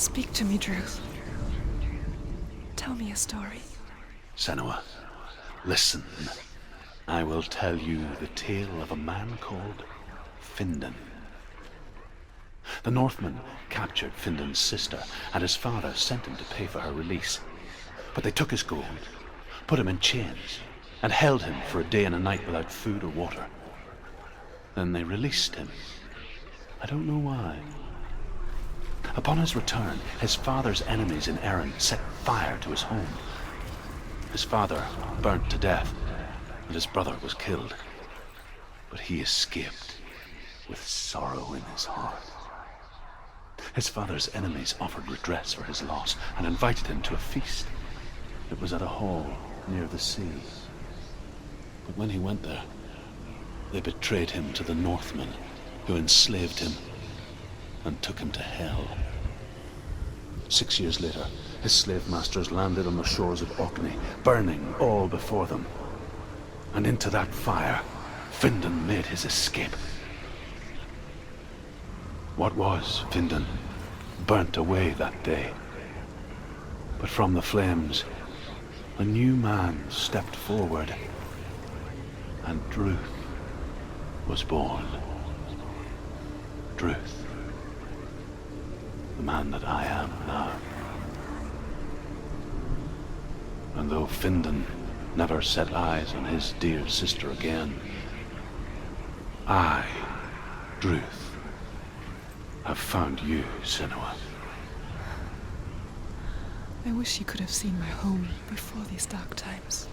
Speak to me, Drew. Tell me a story. Senua, listen. I will tell you the tale of a man called Findan. The Northmen captured Findan's sister, and his father sent him to pay for her release. But they took his gold, put him in chains, and held him for a day and a night without food or water. Then they released him. I don't know why. Upon his return, his father's enemies in Erin set fire to his home. His father burnt to death, and his brother was killed. But he escaped with sorrow in his heart. His father's enemies offered redress for his loss and invited him to a feast. It was at a hall near the sea. But when he went there, they betrayed him to the Northmen, who enslaved him and took him to hell. 6 years later, his slave masters landed on the shores of Orkney, burning all before them. And into that fire, Findan made his escape. What was Findan burnt away that day. But from the flames, a new man stepped forward, and Druth was born. Druth, the man that I am now. And though Findan never set eyes on his dear sister again, I, Druth, have found you, Senua. I wish you could have seen my home before these dark times.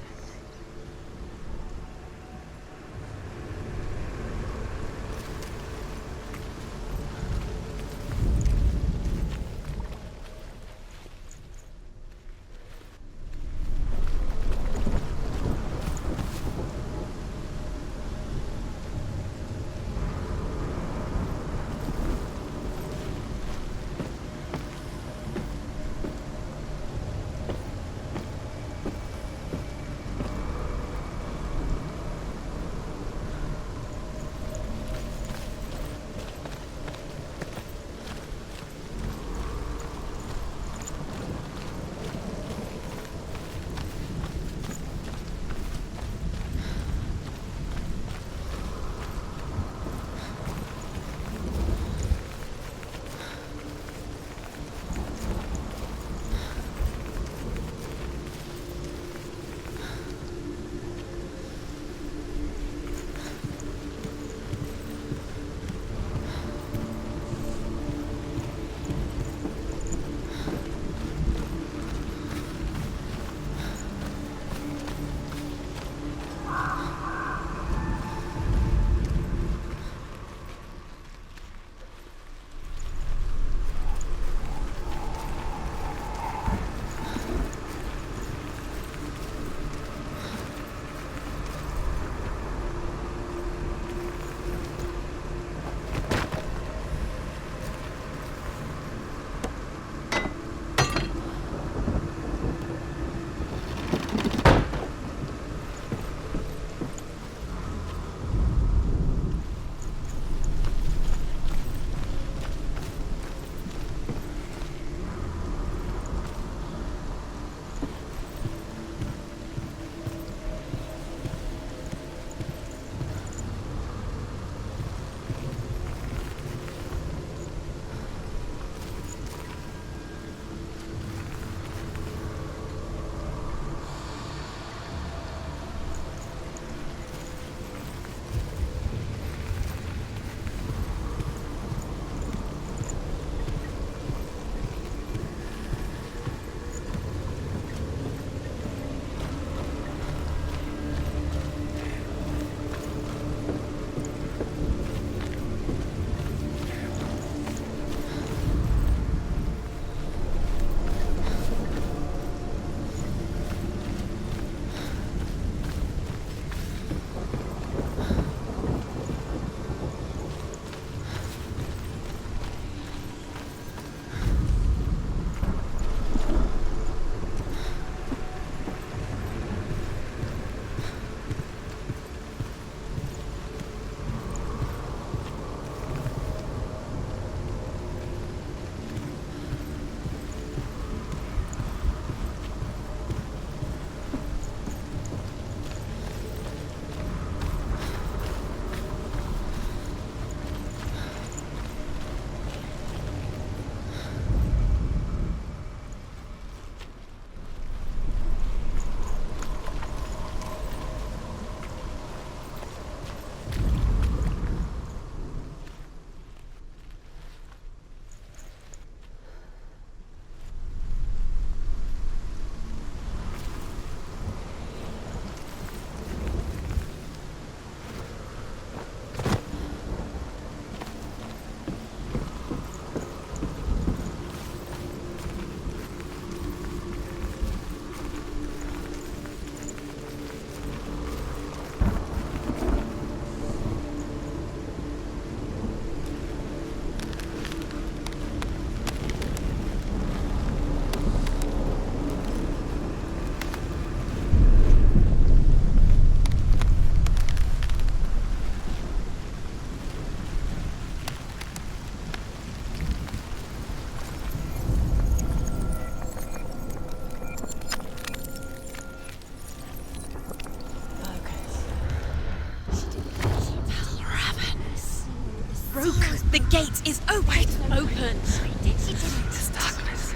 gate is open. This darkness.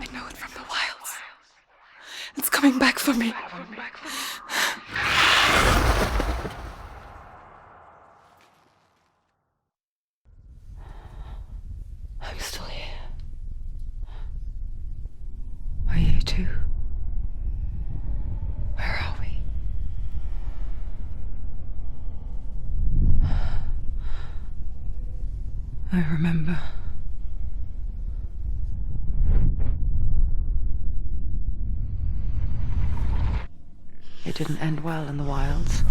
I know it from the wilds. It's coming back for me. I'm still here. Are you too? Where are we? I remember. It didn't end well in the wilds.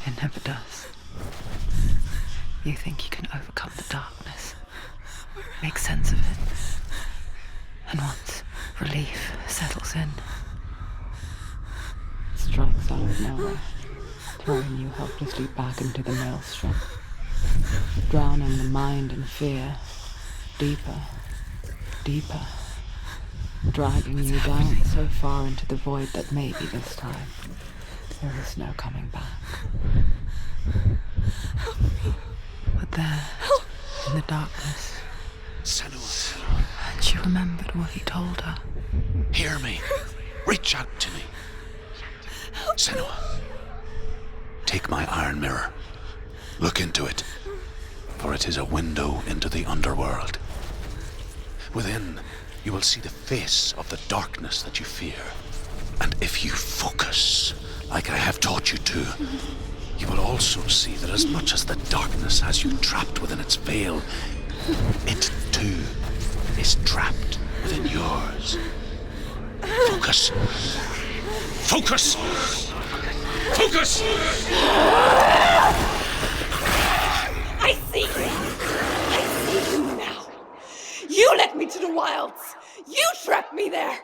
It never does. You think you can overcome the darkness, make sense of it, and once relief settles in, it strikes out of nowhere, throwing you helplessly back into the maelstrom, drowning the mind in fear, deeper, deeper, dragging you down so far into the void that maybe this time there is no coming back. But there, in the darkness, Senua, and she remembered what he told her. hear me. Reach out to me. Senua, take my iron mirror. Look into it, for it is a window into the underworld. Within, you will see the face of the darkness that you fear. And if you focus, like I have taught you to, you will also see that as much as the darkness has you trapped within its veil, it too is trapped within yours. Focus. Focus! Focus! I see you. I see you now. You led me to the wilds. You trapped me there.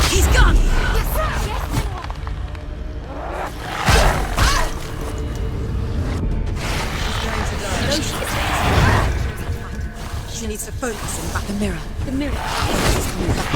He's gone! She needs to focus in back the mirror. The mirror. She's coming back.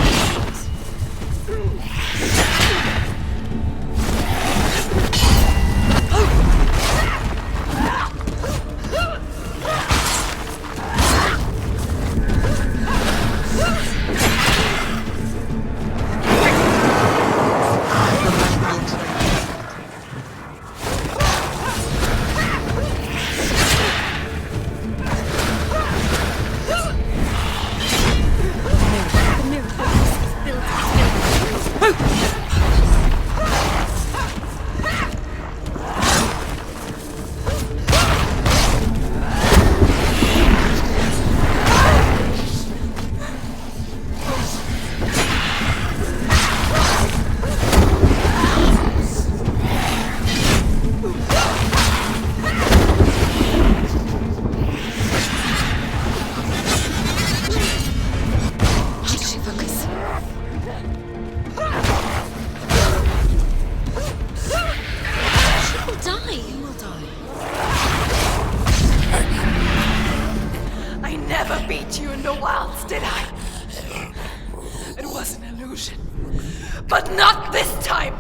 But not this time!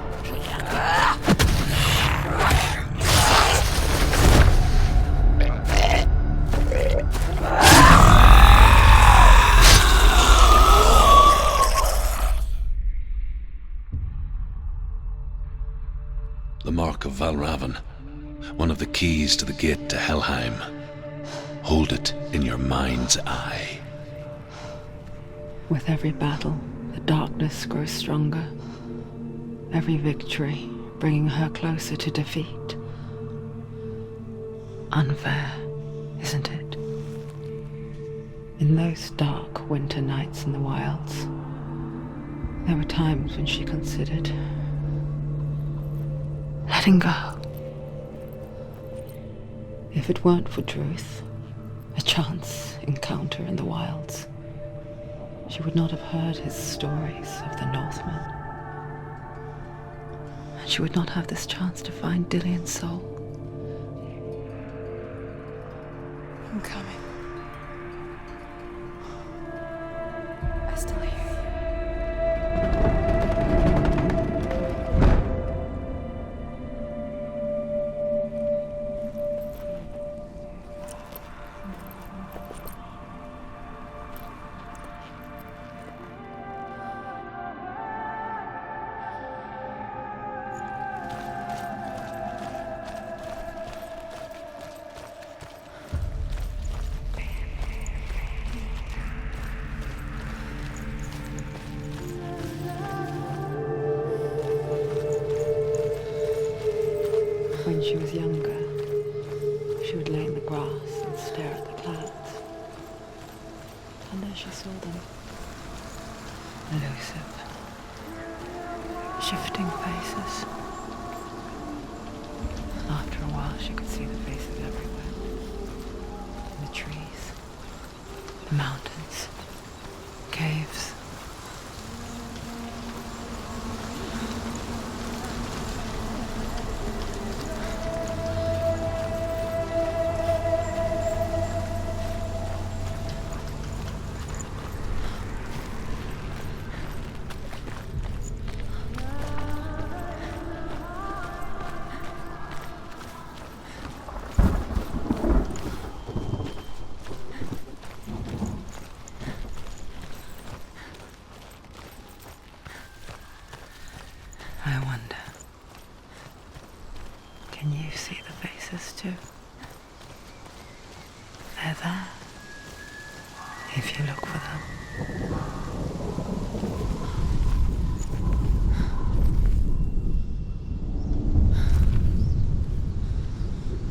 The Mark of Valravan, one of the keys to the gate to Helheim. Hold it in your mind's eye. With every battle, the darkness grows stronger. Every victory bringing her closer to defeat. Unfair, isn't it? In those dark winter nights in the wilds, there were times when she considered letting go. If it weren't for Druth, a chance encounter in the wilds, she would not have heard his stories of the Northmen. And she would not have this chance to find Dillion's soul. I'm coming. I still hear you. When she was younger, she would lay in the grass and stare at the clouds. And there she saw them. Elusive, shifting faces. After a while, she could see the faces everywhere. In the trees, the mountains, caves. I wonder, can you see the faces too? They're there, if you look for them.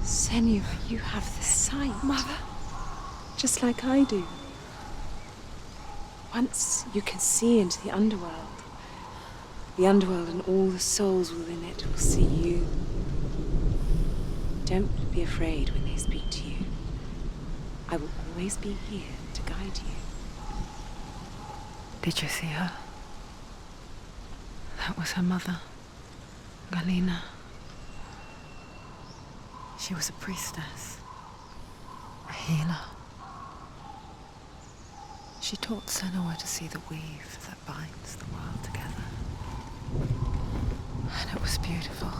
Senua, you have the sight. Mother? Just like I do. Once you can see into the underworld and all the souls within it will see you. Don't be afraid when they speak to you. I will always be here to guide you. Did you see her? That was her mother, Galina. She was a priestess, a healer. She taught Senua to see the weave that binds the world together. And it was beautiful.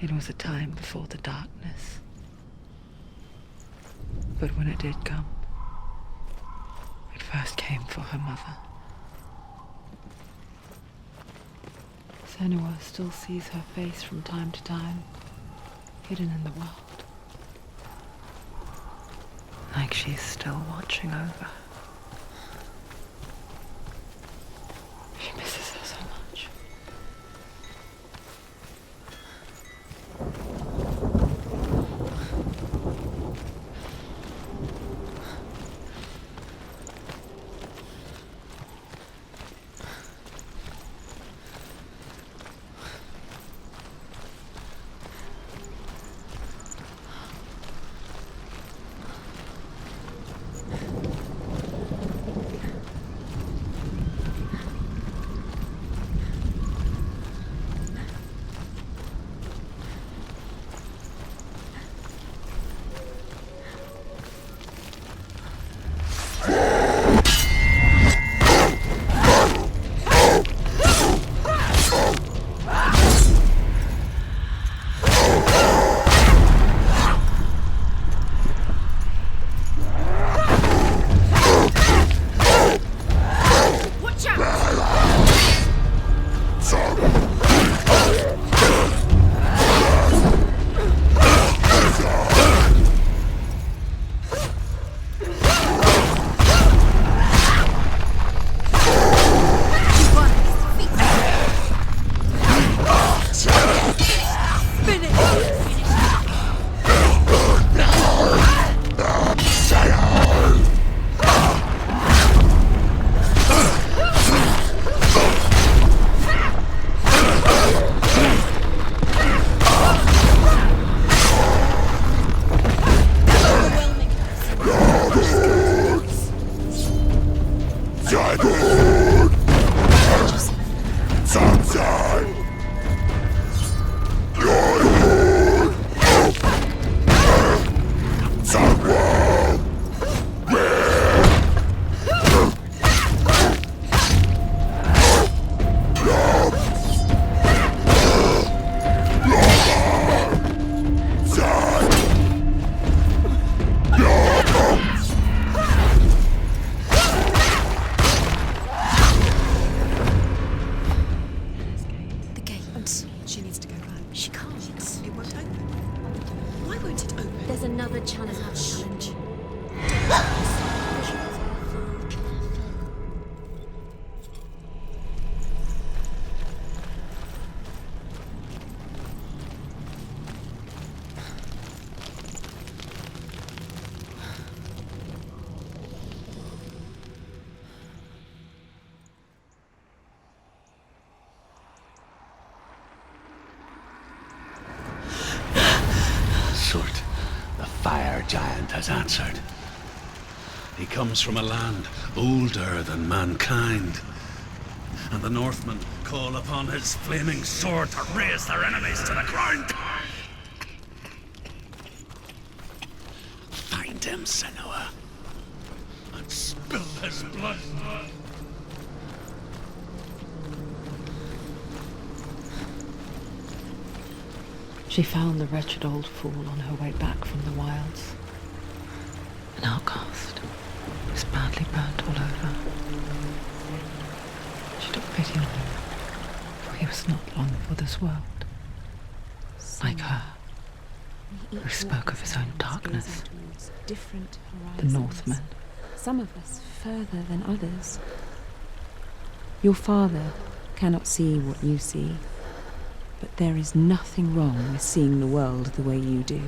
It was a time before the darkness. But when it did come, it first came for her mother. Senua still sees her face from time to time, hidden in the world. Like she's still watching over. She misses her so much. Has answered. He comes from a land older than mankind, and the Northmen call upon his flaming sword to raise their enemies to the ground. Find him, Senua, and spill his blood. She found the wretched old fool on her way back from the wilds. An outcast, who was badly burnt all over. She took pity on him, for he was not long for this world. Like her, who spoke of his own darkness. The Northmen. Some of us further than others. Your father cannot see what you see. But there is nothing wrong with seeing the world the way you do.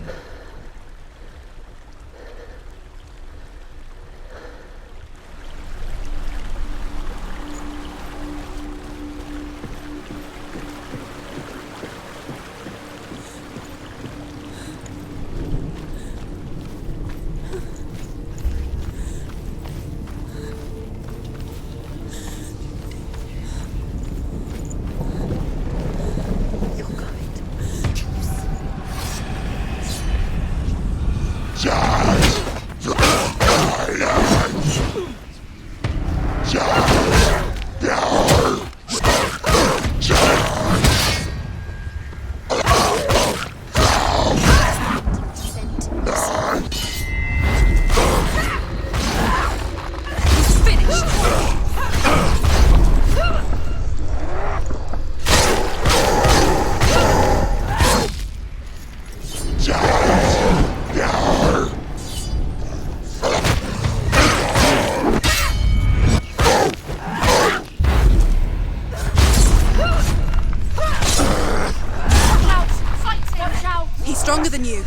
Stronger than you.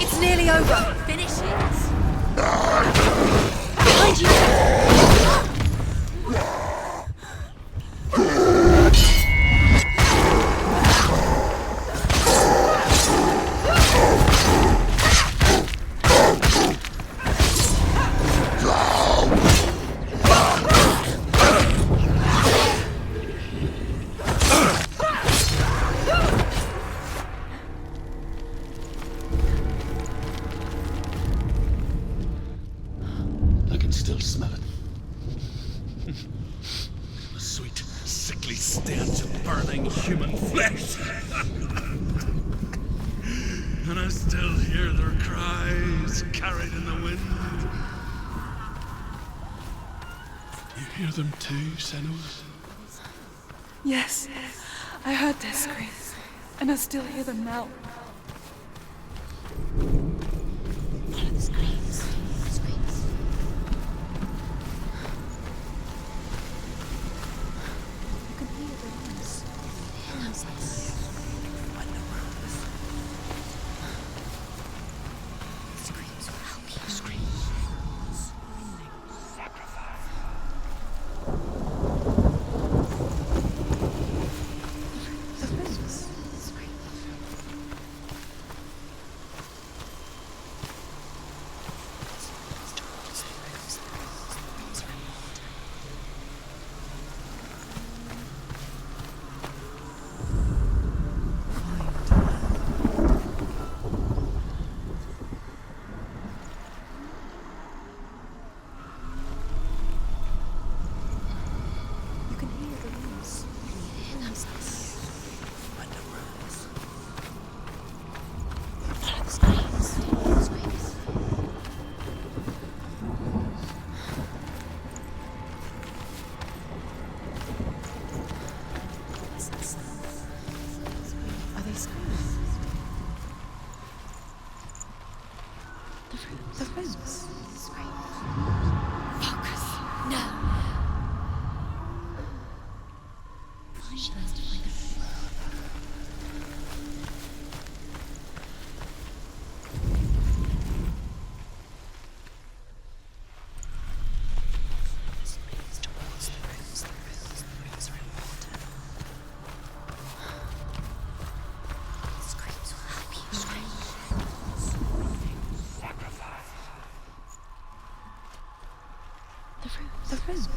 It's nearly over. Finish it. Behind you. Still smell it. The sweet, sickly stench of burning human flesh. And I still hear their cries carried in the wind. You hear them too, Senua? Yes, I heard their screams, and I still hear them now. Follow the screams. The rooms. Focus. No. She has to find the The rooms.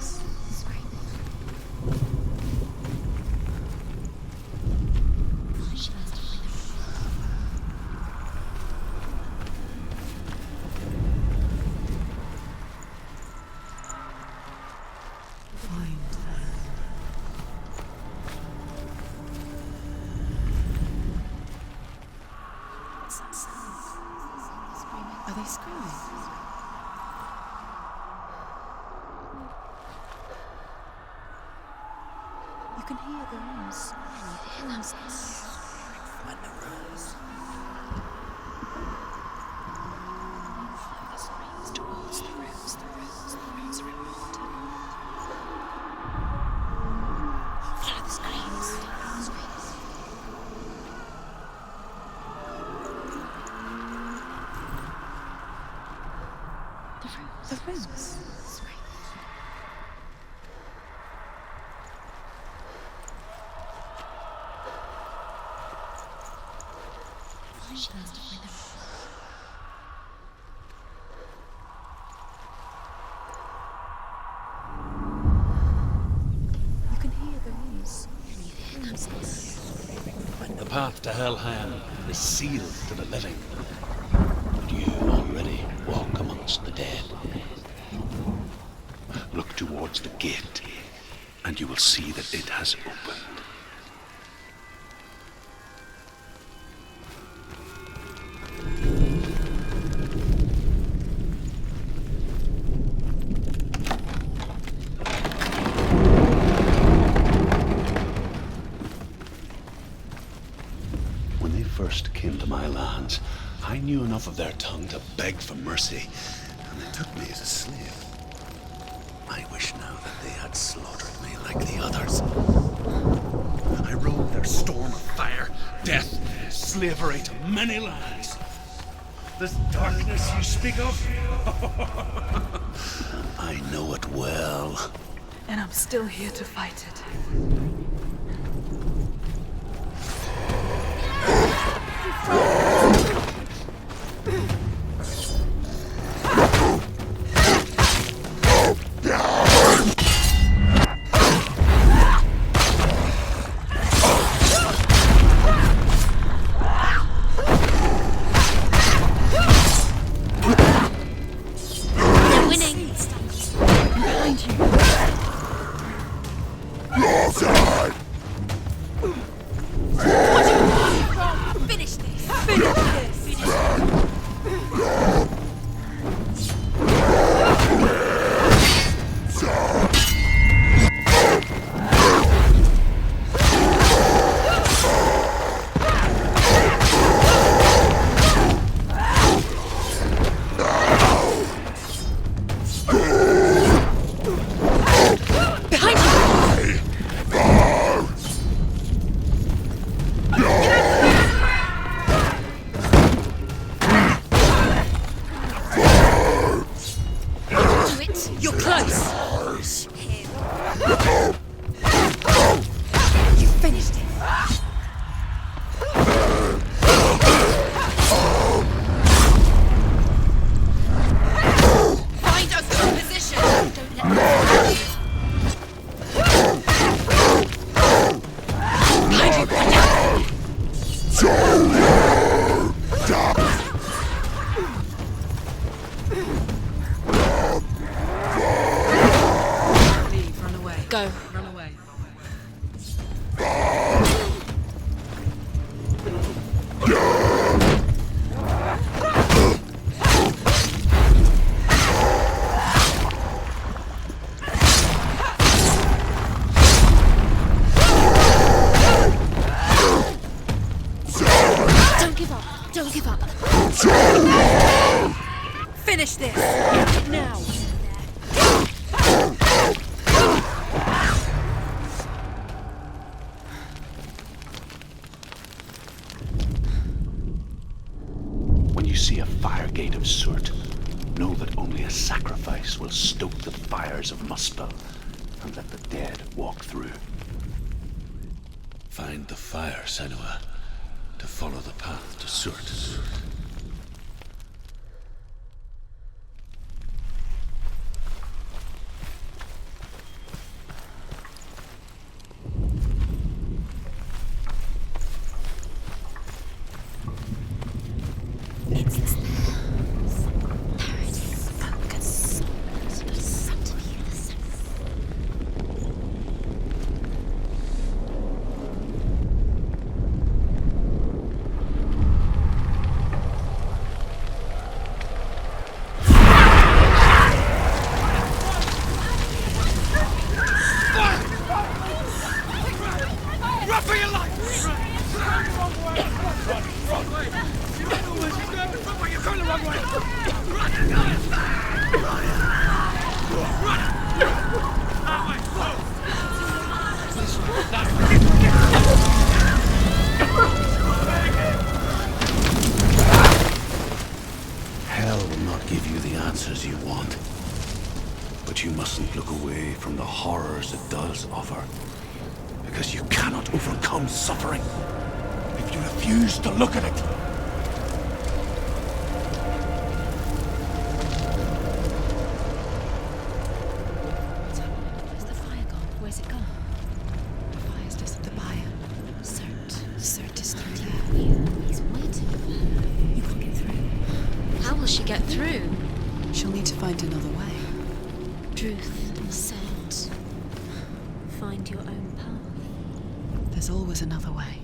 Are they screaming? You can hear the rooms. Find the rooms. Towards the rooms. Follow the screams. The rooms. You can hear the rooms. The path to Helheim is sealed to the living, but you already walk amongst the dead. Look towards the gate, and you will see that it has opened. When they first came to my lands, I knew enough of their tongue to beg for mercy, and they took me as a slave. I wish now that they had slaughtered me like the others. I rode their storm of fire, death, slavery to many lands. This darkness you speak of? I know it well. And I'm still here to fight it. Go. Run away. Don't give up. Don't give up. Finish this! Now! When you see a fire gate of Surt, know that only a sacrifice will stoke the fires of Muspel and let the dead walk through. Find the fire, Senua, to follow the path to Surt. It's the spells. There it is. Focus. The subtlety of the sense. But you mustn't look away from the horrors it does offer. Because you cannot overcome suffering if you refuse to look at it. Where's the fire gone? Where's it gone? The fire's just the buyer. Cert is through there. He's waiting. You can't get through. How will she get through? She'll need to find another way. Truth, Cert. Find your own path. There's always another way.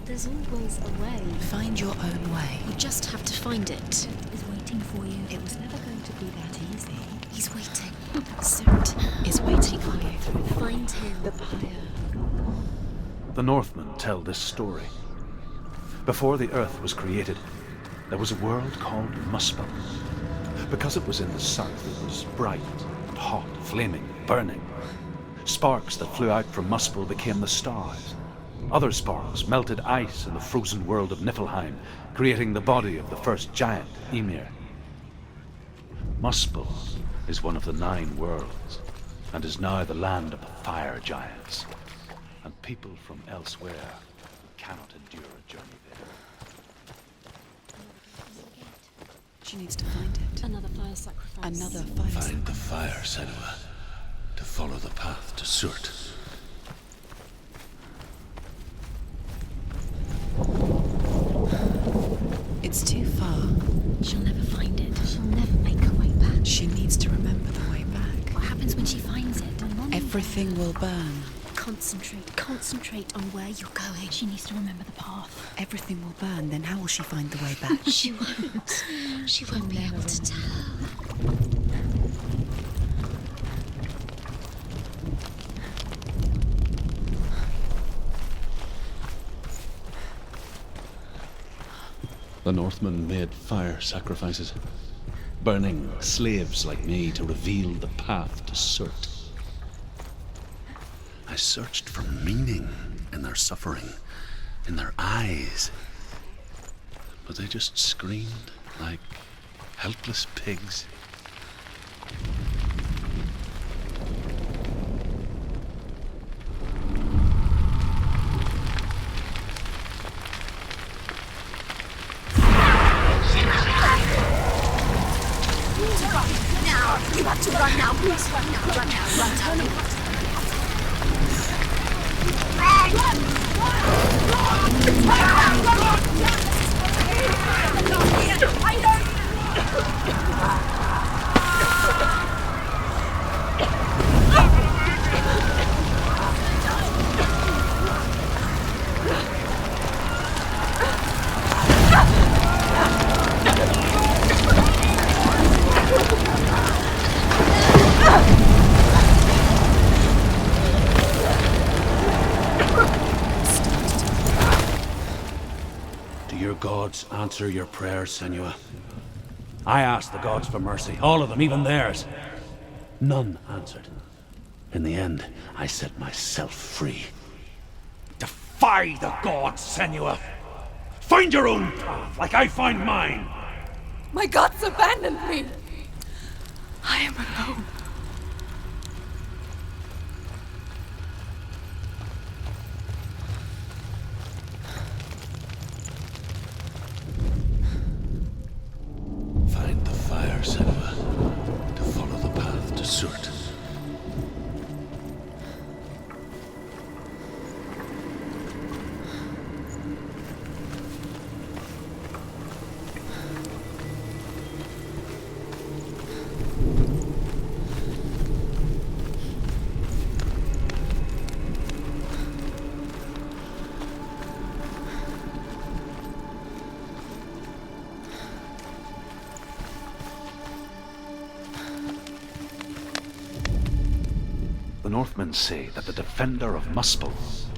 There's always a way. Find your own way. You just have to find it. Is waiting for you. It was never going to be that easy. He's waiting. Cert is waiting for you. Find him. The buyer. The Northmen tell this story. Before the earth was created, there was a world called Muspel. Because it was in the south, it was bright and hot, flaming, burning. Sparks that flew out from Muspel became the stars. Other sparks melted ice in the frozen world of Niflheim, creating the body of the first giant, Ymir. Muspel is one of the 9 worlds, and is now the land of the fire giants. And people from elsewhere cannot endure a journey there. She needs to find it. Another fire sacrifice. Another fire. Find the fire, Senua, to follow the path to Surt. It's too far. She'll never find it. She'll never make her way back. She needs to remember the way back. What happens when she finds it? Everything will burn. Concentrate on where you're going. She needs to remember the path. Everything will burn, then how will she find the way back? She won't. She won't be able to tell. The Northmen made fire sacrifices, burning slaves like me to reveal the path to Surt. I searched for meaning in their suffering, in their eyes, but they just screamed like helpless pigs. You have to run now, please. Run now, run, turn around. Do your gods answer your prayers, Senua? I asked the gods for mercy, all of them, even theirs. None answered. In the end, I set myself free. Defy the gods, Senua! Find your own path, like I find mine! My gods abandoned me! I am alone. Find the fire, Senua, to follow the path to Surt. The Northmen say that the defender of Muspel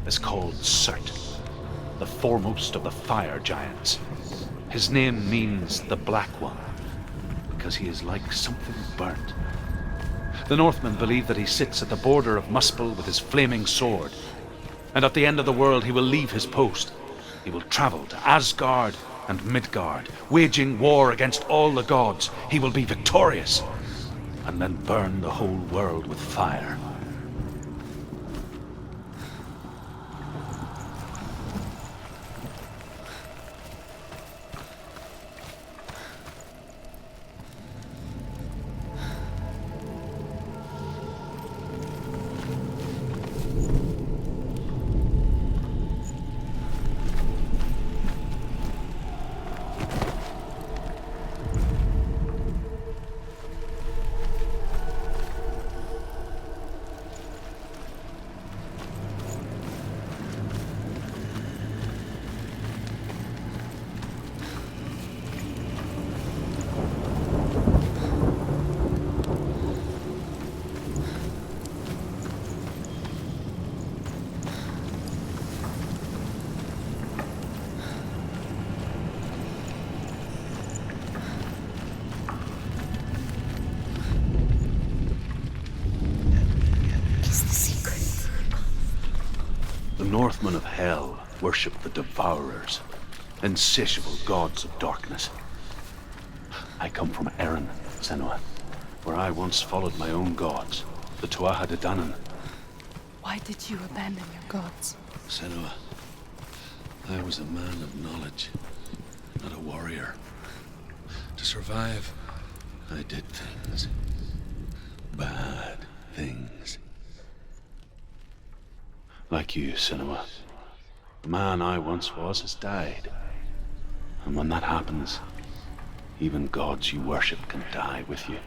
is called Surt, the foremost of the fire giants. His name means the Black One, because he is like something burnt. The Northmen believe that he sits at the border of Muspel with his flaming sword, and at the end of the world he will leave his post. He will travel to Asgard and Midgard, waging war against all the gods. He will be victorious. and then burn the whole world with fire. The Northmen of Hell worship the Devourers, insatiable gods of darkness. I come from Erin, Senua, where I once followed my own gods, the Tuatha De Danann. Why did you abandon your gods? Senua, I was a man of knowledge, not a warrior. To survive, I did things. Bad things. Like you, Senua. The man I once was has died. And when that happens, even gods you worship can die with you.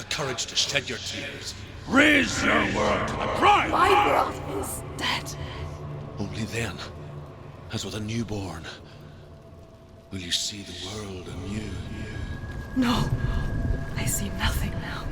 the courage to shed your tears. Raise your world to the prime! My world is dead. Only then, as with a newborn, will you see the world anew. No, I see nothing now.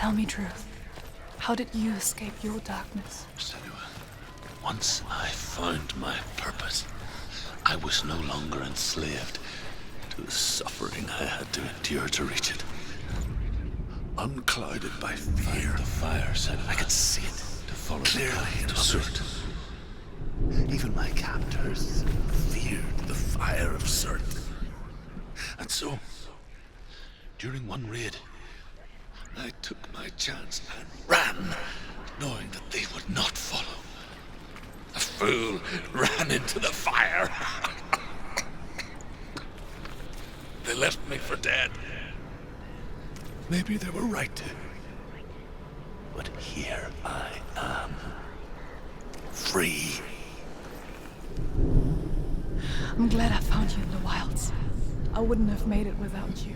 Tell me truth. How did you escape your darkness? Senua, once I found my purpose, I was no longer enslaved to the suffering I had to endure to reach it. Unclouded by fear, the fire, Senua. I could see it to follow clearly to Surt. Even my captors feared the fire of Surt. And so, during one raid, I took my chance and ran, knowing that they would not follow. The fool ran into the fire. They left me for dead. Maybe they were right to. But here I am. Free. I'm glad I found you in the wilds. I wouldn't have made it without you.